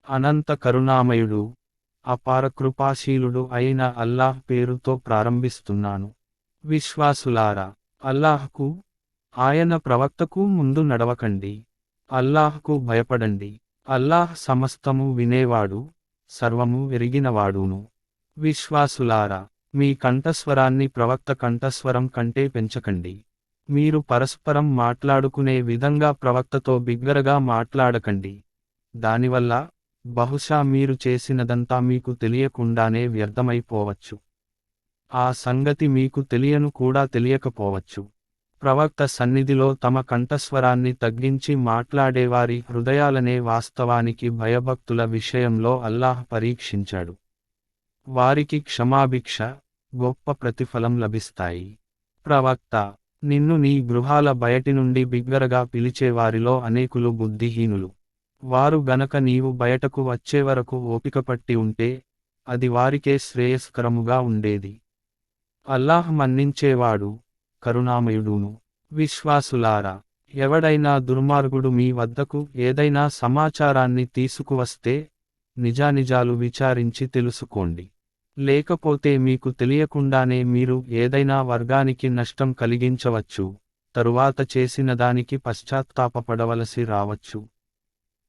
అనంత కరుణామయుడు, అపార కృపాశీలుడు అయిన అల్లాహ్ పేరుతో ప్రారంభిస్తున్నాను. విశ్వాసులారా, అల్లాహ్కు, ఆయన ప్రవక్తకు ముందు నడవకండి. అల్లాహ్కు భయపడండి. అల్లాహ్ సమస్తము వినేవాడు, సర్వము ఎరిగినవాడును. విశ్వాసులారా, మీ కంఠస్వరాన్ని ప్రవక్త కంఠస్వరం కంటే పెంచకండి. మీరు పరస్పరం మాట్లాడుకునే విధంగా ప్రవక్తతో బిగ్గరగా మాట్లాడకండి. దానివల్ల బహుశా మీరు చేసినదంతా మీకు తెలియకుండానే వ్యర్థమైపోవచ్చు. ఆ సంగతి మీకు తెలియను కూడా తెలియకపోవచ్చు. ప్రవక్త సన్నిధిలో తమ కంఠస్వరాన్ని తగ్గించి మాట్లాడేవారి హృదయాలనే వాస్తవానికి భయభక్తుల విషయంలో అల్లాహ్ పరీక్షించాడు. వారికి క్షమాభిక్ష, గొప్ప ప్రతిఫలం లభిస్తాయి. ప్రవక్త, నిన్ను నీ గృహాల బయటి నుండి బిగ్గరగా పిలిచేవారిలో అనేకులు బుద్ధిహీనులు. వారు గనక నీవు బయటకు వచ్చేవరకు ఓపికపట్టి ఉంటే, అది వారికే శ్రేయస్కరముగా ఉండేది. అల్లాహ్ మన్నించేవాడు, కరుణామయుడును. విశ్వాసులారా, ఎవడైనా దుర్మార్గుడు మీ వద్దకు ఏదైనా సమాచారాన్ని తీసుకువస్తే, నిజానిజాలు విచారించి తెలుసుకోండి. లేకపోతే మీకు తెలియకుండానే మీరు ఏదైనా వర్గానికి నష్టం కలిగించవచ్చు, తరువాత చేసిన దానికి పశ్చాత్తాపపడవలసి రావచ్చు.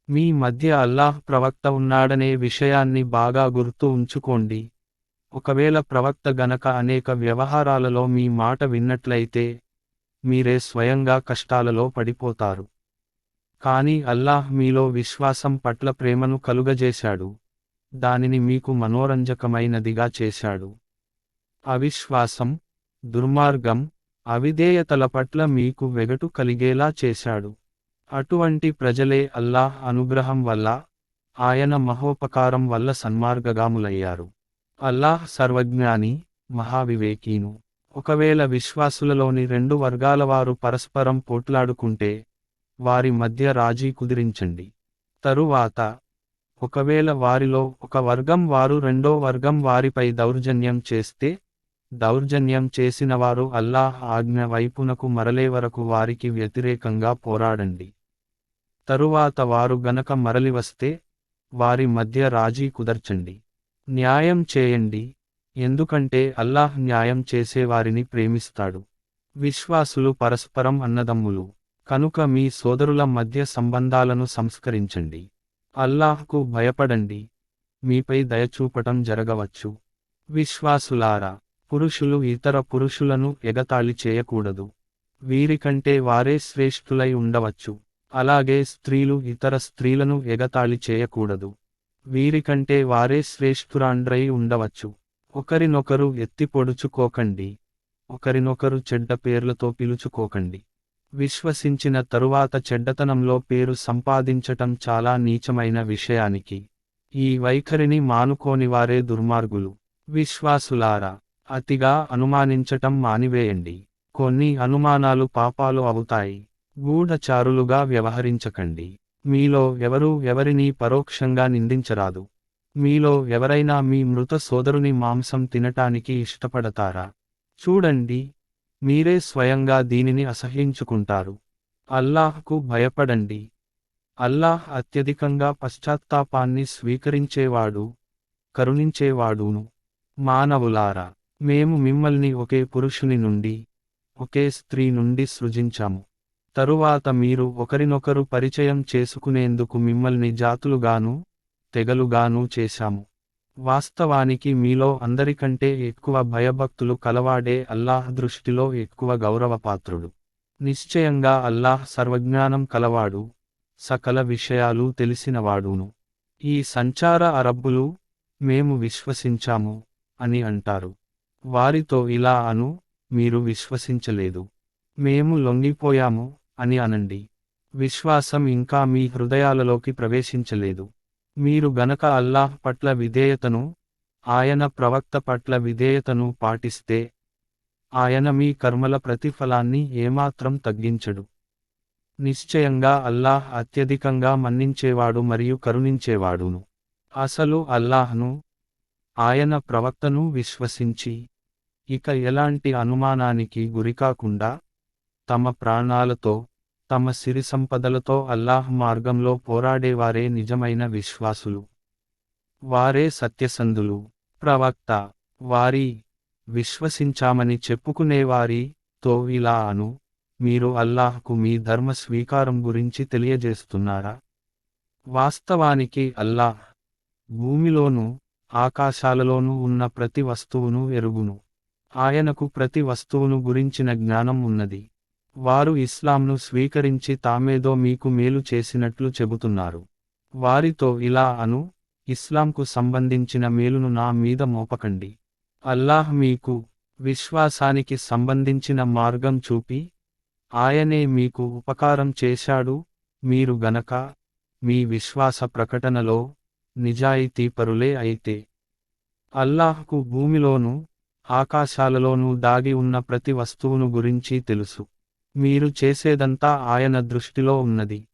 మీ మధ్య అల్లాహ్ ప్రవక్త ఉన్నాడనే విషయాన్ని బాగా గుర్తు ఉంచుకోండి. ఒకవేళ ప్రవక్త గనక అనేక వ్యవహారాలలో మీ మాట విన్నట్లయితే, మీరే స్వయంగా కష్టాలలో పడిపోతారు. కానీ అల్లాహ్ మీలో విశ్వాసం పట్ల ప్రేమను కలుగజేశాడు, దానిని మీకు మనోరంజకమైనదిగా చేశాడు. అవిశ్వాసం, దుర్మార్గం, అవిధేయతల పట్ల మీకు వెగటు కలిగేలా చేశాడు. అటువంటి ప్రజలే అల్లాహ్ అనుగ్రహం వల్ల, ఆయన మహోపకారం వల్ల సన్మార్గగాములయ్యారు. అల్లాహ్ సర్వజ్ఞాని, మహావివేకీను. ఒకవేళ విశ్వాసులలోని రెండు వర్గాలవారు పరస్పరం పోట్లాడుకుంటే, వారి మధ్య రాజీ కుదిరించండి. తరువాత, ఒకవేళ వారిలో ఒక వర్గం వారు రెండో వర్గం వారిపై దౌర్జన్యం చేస్తే, దౌర్జన్యం చేసినవారు అల్లాహ్ ఆజ్ఞ వైపునకు మరలే వరకు వారికి వ్యతిరేకంగా పోరాడండి. తరువాత వారు గనక మరలివస్తే, వారి మధ్య రాజీ కుదర్చండి. న్యాయం చేయండి, ఎందుకంటే అల్లాహ్ న్యాయం చేసేవారిని ప్రేమిస్తాడు. విశ్వాసులు పరస్పరం అన్నదమ్ములు, కనుక మీ సోదరుల మధ్య సంబంధాలను సంస్కరించండి. అల్లాహ్కు భయపడండి, మీపై దయచూపటం జరగవచ్చు. విశ్వాసులారా, పురుషులు ఇతర పురుషులను ఎగతాళి చేయకూడదు. వీరికంటే వారే శ్రేష్ఠులై ఉండవచ్చు. అలాగే స్త్రీలు ఇతర స్త్రీలను ఎగతాళి చేయకూడదు. వీరికంటే వారే శ్రేష్ఠురాండ్రై ఉండవచ్చు. ఒకరినొకరు ఎత్తి పొడుచుకోకండి, ఒకరినొకరు చెడ్డ పేర్లతో పిలుచుకోకండి. విశ్వసించిన తరువాత చెడ్డతనంలో పేరు సంపాదించటం చాలా నీచమైన విషయానికి. ఈ వైఖరిని మానుకోనివారే దుర్మార్గులు. విశ్వాసులారా, అతిగా అనుమానించటం మానివేయండి. కొన్ని అనుమానాలు పాపాలు అవుతాయి. గూఢచారులుగా వ్యవహరించకండి. మీలో ఎవరూ ఎవరినీ పరోక్షంగా నిందించరాదు. మీలో ఎవరైనా మీ మృత సోదరుని మాంసం తినటానికి ఇష్టపడతారా? చూడండి, మీరే స్వయంగా దీనిని అసహ్యించుకుంటారు. అల్లాహ్కు భయపడండి. అల్లాహ్ అత్యధికంగా పశ్చాత్తాపాన్ని స్వీకరించేవాడు, కరుణించేవాడును. మానవులారా, మేము మిమ్మల్ని ఒకే పురుషుని నుండి, ఒకే స్త్రీ నుండి సృజించాము. తరువాత మీరు ఒకరినొకరు పరిచయం చేసుకునేందుకు మిమ్మల్ని జాతులుగానూ, తెగలుగానూ చేశాము. వాస్తవానికి మీలో అందరికంటే ఎక్కువ భయభక్తులు కలవాడే అల్లాహ్ దృష్టిలో ఎక్కువ గౌరవపాత్రుడు. నిశ్చయంగా అల్లాహ్ సర్వజ్ఞానం కలవాడు, సకల విషయాలు తెలిసినవాడును. ఈ సంచార అరబ్బులు, మేము విశ్వసించాము అని అంటారు. వారితో ఇలా అను, మీరు విశ్వసించలేదు, మేము లొంగిపోయాము అని అనండి. విశ్వాసం ఇంకా మీ హృదయాలలోకి ప్రవేశించలేదు. మీరు గనక అల్లాహ్ పట్ల విధేయతను, ఆయన ప్రవక్త పట్ల విధేయతను పాటిస్తే, ఆయన మీ కర్మల ప్రతిఫలాన్ని ఏమాత్రం తగ్గించడు. నిశ్చయంగా అల్లాహ్ అత్యధికంగా మన్నించేవాడు మరియు కరుణించేవాడును. అసలు అల్లాహ్ను, ఆయన ప్రవక్తను విశ్వసించి, ఇక ఎలాంటి అనుమానానికి గురికాకుండా, తమ ప్రాణాలతో, తమ సిరి సంపదలతో అల్లాహ్ మార్గంలో పోరాడేవారే నిజమైన విశ్వాసులు. వారే సత్యసంధులు. ప్రవక్త, వారి విశ్వసించామని చెప్పుకునేవారి తో ఇలా అను, మీరు అల్లాహ్కు మీ ధర్మ స్వీకారం గురించి తెలియజేస్తున్నారా? వాస్తవానికి అల్లాహ్ భూమిలోనూ ఆకాశాలలోనూ ఉన్న ప్రతి వస్తువును ఎరుగును. ఆయనకు ప్రతి వస్తువును గురించిన జ్ఞానం ఉన్నది. వారు ఇస్లాంను స్వీకరించి తామేదో మీకు మేలు చేసినట్లు చెబుతున్నారు. వారితో ఇలా అను, ఇస్లాంకు సంబంధించిన మేలును నా మీద మోపకండి. అల్లాహ్ మీకు విశ్వాసానికి సంబంధించిన మార్గం చూపి, ఆయనే మీకు ఉపకారం చేశాడు. మీరు గనక మీ విశ్వాస ప్రకటనలో నిజాయితీపరులే అయితే. అల్లాహ్కు భూమిలోనూ ఆకాశాలలోనూ దాగి ఉన్న ప్రతి వస్తువును గురించి తెలుసు. మీరు చేసేదంతా ఆయన దృష్టిలో ఉన్నది.